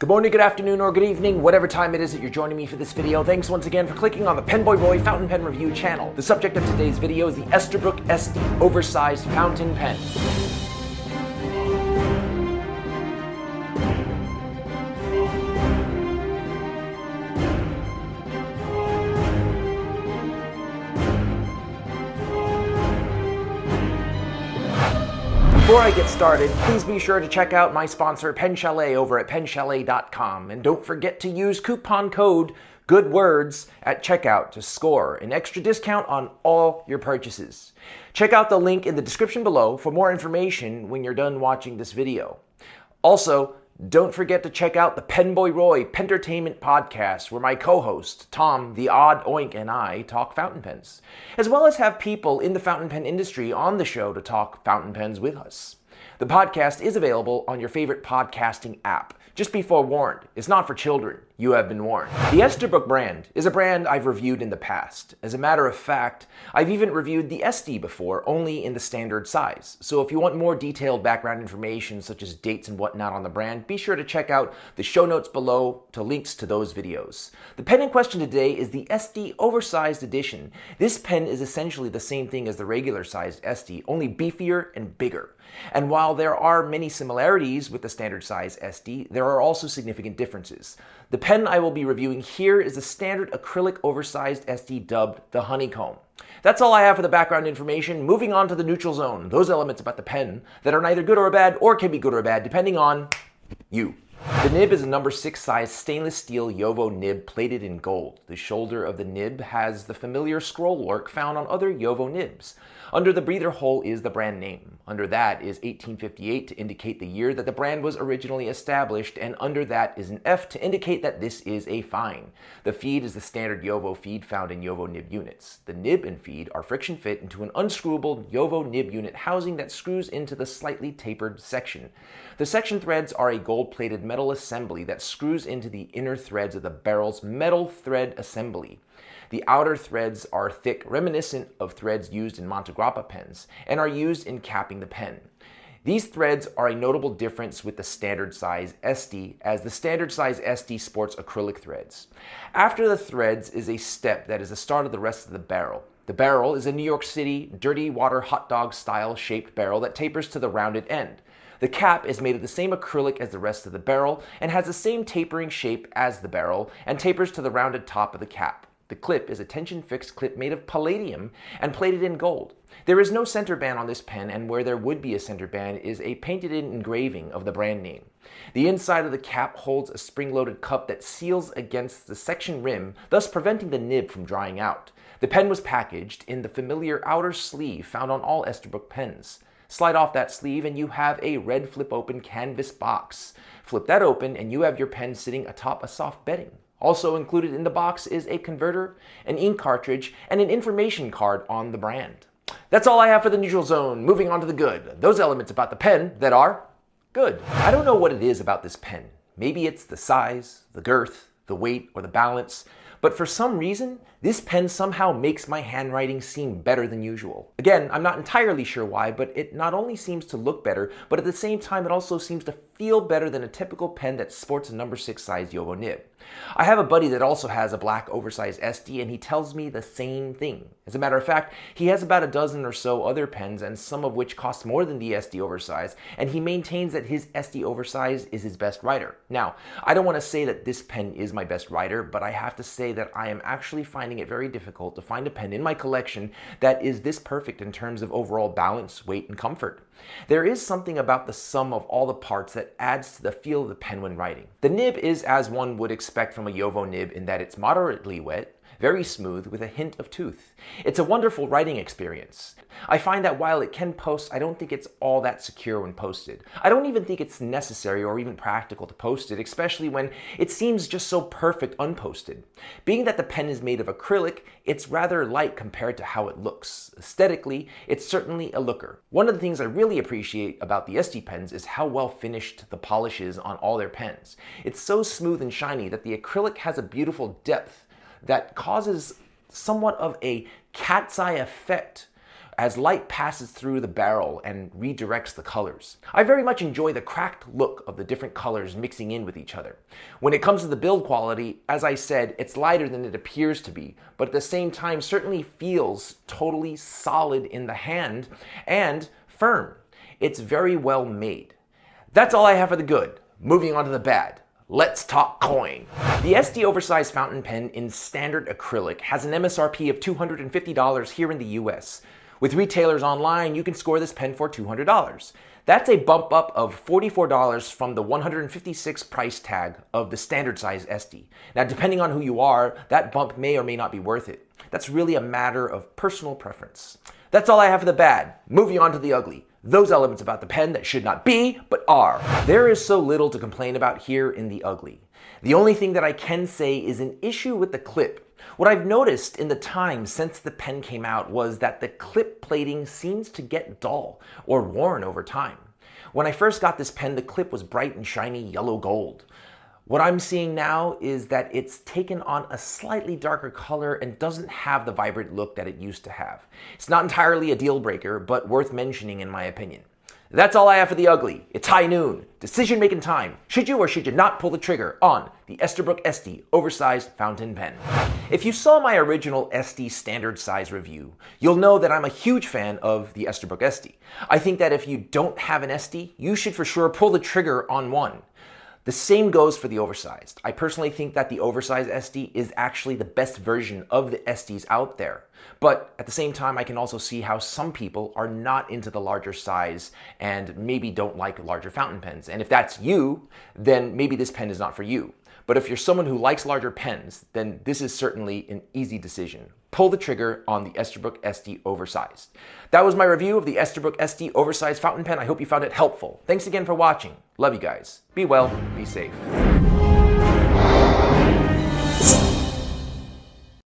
Good morning, good afternoon, or good evening, whatever time it is that you're joining me for this video. Thanks once again for clicking on the PenBoyRoy Fountain Pen Review channel. The subject of today's video is the Esterbrook Estie Oversize Fountain Pen. Before I get started, please be sure to check out my sponsor Pen Chalet over at penchalet.com, and don't forget to use coupon code GOODWORDS at checkout to score an extra discount on all your purchases. Check out the link in the description below for more information when you're done watching this video. Also, don't forget to check out the PenBoyRoy Pentertainment Podcast, where my co-host, Tom the Odd Oink, and I talk fountain pens, as well as have people in the fountain pen industry on the show to talk fountain pens with us. The podcast is available on your favorite podcasting app. Just be forewarned, it's not for children. You have been warned. The Esterbrook brand is a brand I've reviewed in the past. As a matter of fact, I've even reviewed the Estie before, only in the standard size. So if you want more detailed background information, such as dates and whatnot on the brand, be sure to check out the show notes below to links to those videos. The pen in question today is the Estie Oversized Edition. This pen is essentially the same thing as the regular sized Estie, only beefier and bigger. And while there are many similarities with the standard size Estie, there are also significant differences. The pen I will be reviewing here is the standard acrylic oversized Estie dubbed the Honeycomb. That's all I have for the background information. Moving on to the neutral zone, those elements about the pen that are neither good or bad or can be good or bad depending on you. The nib is a number 6 size stainless steel Yovo nib plated in gold. The shoulder of the nib has the familiar scroll work found on other Yovo nibs. Under the breather hole is the brand name. Under that is 1858 to indicate the year that the brand was originally established, and under that is an F to indicate that this is a fine. The feed is the standard Yovo feed found in Yovo nib units. The nib and feed are friction fit into an unscrewable Yovo nib unit housing that screws into the slightly tapered section. The section threads are a gold-plated metal assembly that screws into the inner threads of the barrel's metal thread assembly. The outer threads are thick, reminiscent of threads used in Montegrappa pens, and are used in capping the pen. These threads are a notable difference with the standard size Estie, as the standard size Estie sports acrylic threads. After the threads is a step that is the start of the rest of the barrel. The barrel is a New York City dirty water hot dog style shaped barrel that tapers to the rounded end. The cap is made of the same acrylic as the rest of the barrel and has the same tapering shape as the barrel and tapers to the rounded top of the cap. The clip is a tension-fixed clip made of palladium and plated in gold. There is no center band on this pen, and where there would be a center band is a painted-in engraving of the brand name. The inside of the cap holds a spring-loaded cup that seals against the section rim, thus preventing the nib from drying out. The pen was packaged in the familiar outer sleeve found on all Esterbrook pens. Slide off that sleeve and you have a red flip-open canvas box. Flip that open and you have your pen sitting atop a soft bedding. Also included in the box is a converter, an ink cartridge, and an information card on the brand. That's all I have for the neutral zone. Moving on to the good. Those elements about the pen that are good. I don't know what it is about this pen. Maybe it's the size, the girth, the weight, or the balance. But for some reason, this pen somehow makes my handwriting seem better than usual. Again, I'm not entirely sure why, but it not only seems to look better, but at the same time it also seems to feel better than a typical pen that sports a number 6 size Yovo nib. I have a buddy that also has a black oversized Estie, and he tells me the same thing. As a matter of fact, he has about a dozen or so other pens, and some of which cost more than the Estie Oversize, and he maintains that his Estie Oversize is his best writer. Now, I don't want to say that this pen is my best writer, but I have to say that I am actually finding it very difficult to find a pen in my collection that is this perfect in terms of overall balance, weight, and comfort. There is something about the sum of all the parts that adds to the feel of the pen when writing. The nib is as one would expect from a Yovo nib in that it's moderately wet, very smooth with a hint of tooth. It's a wonderful writing experience. I find that while it can post, I don't think it's all that secure when posted. I don't even think it's necessary or even practical to post it, especially when it seems just so perfect unposted. Being that the pen is made of acrylic, it's rather light compared to how it looks. Aesthetically, it's certainly a looker. One of the things I really appreciate about the Estie pens is how well finished the polish is on all their pens. It's so smooth and shiny that the acrylic has a beautiful depth that causes somewhat of a cat's eye effect as light passes through the barrel and redirects the colors. I very much enjoy the cracked look of the different colors mixing in with each other. When it comes to the build quality, as I said, it's lighter than it appears to be, but at the same time certainly feels totally solid in the hand and firm. It's very well made. That's all I have for the good. Moving on to the bad. Let's talk coin. The Estie Oversize fountain pen in standard acrylic has an MSRP of $250 here in the US. With retailers online, you can score this pen for $200. That's a bump up of $44 from the $156 price tag of the standard size Estie. Now, depending on who you are, that bump may or may not be worth it. That's really a matter of personal preference. That's all I have for the bad. Moving on to the ugly. Those elements about the pen that should not be, but are. There is so little to complain about here in the ugly. The only thing that I can say is an issue with the clip. What I've noticed in the time since the pen came out was that the clip plating seems to get dull or worn over time. When I first got this pen, the clip was bright and shiny yellow gold. What I'm seeing now is that it's taken on a slightly darker color and doesn't have the vibrant look that it used to have. It's not entirely a deal breaker, but worth mentioning in my opinion. That's all I have for the ugly. It's high noon. Decision making time. Should you or should you not pull the trigger on the Esterbrook Estie Oversized Fountain Pen? If you saw my original Estie standard size review, you'll know that I'm a huge fan of the Esterbrook Estie. I think that if you don't have an Estie, you should for sure pull the trigger on one. The same goes for the oversized. I personally think that the oversized Estie is actually the best version of the Esties out there. But at the same time, I can also see how some people are not into the larger size and maybe don't like larger fountain pens. And if that's you, then maybe this pen is not for you. But if you're someone who likes larger pens, then this is certainly an easy decision. Pull the trigger on the Esterbrook Estie Oversized. That was my review of the Esterbrook Estie Oversized Fountain Pen. I hope you found it helpful. Thanks again for watching. Love you guys. Be well, be safe.